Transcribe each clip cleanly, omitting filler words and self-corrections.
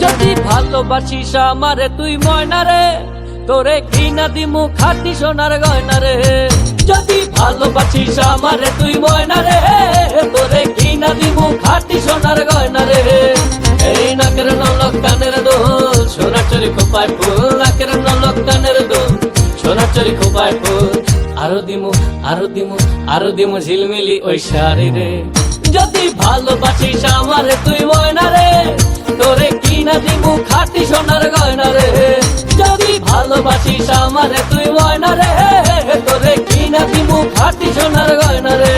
যদি ভালোবাসিস আমারে তুই ময়না রে, তোরে ঘৃণা দিমু খাঁটি সোনার গয়না রে। যদি ভালোবাসিস আমারে তুই ময়না রে, তোরে ঘৃণা দিমু খাঁটি সোনার গয়না রে। এই নাকের নলক কানের দোল, সোনার চুরি খোপায় ফুল, নাকের নলক কানের দোল, সোনার চুরি খোপায় ফুল। আরো দিমু আরো দিমু আরো দিমু ঝিলমিলি ওই শাড়ি রে। যদি ভালোবাসিস আমারে তুই ময়না রে, তোরে কিনা দিমু খাঁটি সোনার গয়না রে। যদি ভালোবাসিস আমারে তুই ময়না রে, তোরে কিনা দিমু খাঁটি সোনার গয়না রে।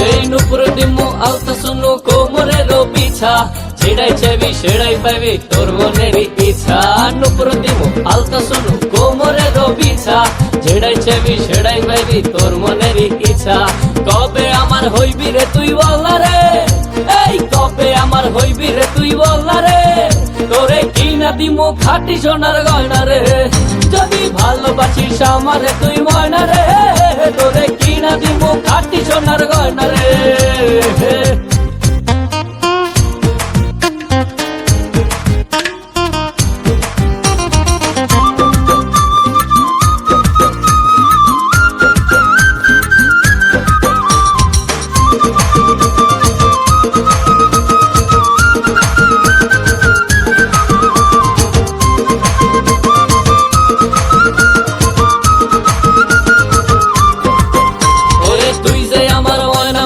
এই নুপুর দিমু আলতা শুনু কোমরের পিছা, ছেড়াই চাইবি সেড়াই পাইবি তোর মনের ইচ্ছা। নুপুর দিমু আলতা শুনু কোমরের পিছা, ছেড়াই চাইবি সেড়াই পাইবি তোর মনের ইচ্ছা। কবে আমার হইবি রে তুই বললা রে, এই কবে আমার হইবি রে তুই বললা রে, তোরে কিনা দিমু খাঁটি সোনার গয়না রে। যদি ভালোবাসিস আমারে তুই ময়না রে, তোরে কিনা দিমু খাঁটি সোনার গয়না রে।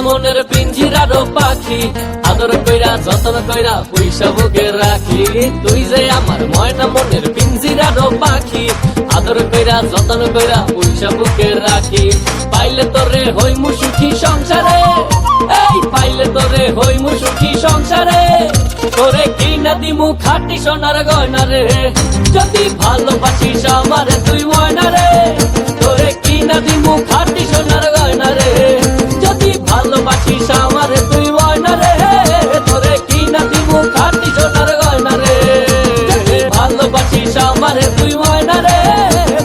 মনের পিঞ্জিরার পাখি, আদর কইরা যতন কইরা পয়সা বুকে রাখি। তুই যে আমার ময়না মনের পিঞ্জিরার পাখি, আদর কইরা যতন কইরা পয়সা বুকে রাখি। পাইলে তোরে হইমু সুখী সংসারে, এই পাইলে তোরে হইমু সুখী সংসারে, তোরে কিনা দিমু খাঁটি সোনার গয়না রে। যদি ভালোবাসিস আমারে তুই ময়না রে, তোরে কিনা দিমু খাঁটি সোনার গয়না রে। যদি ভালোবাসিস আমারে তুই ময়না রে, তোরে কিনা দিমু খাঁটি সোনার গয়না রে। যদি ভালোবাসিস আমারে তুই ময়না রে,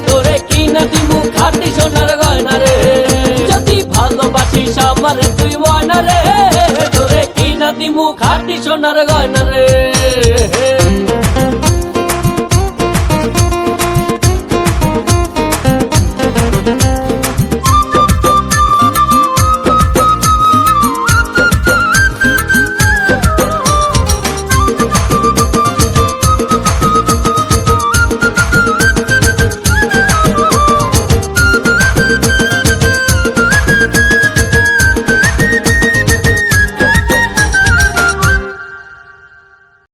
তোরে কিনা দিমু খাঁটি সোনার গয়না রে। যদি ভালোবাসিস আমারে তুই ময়না রে, তোরে কিনা দিমু খাঁটি সোনার গয়না রে।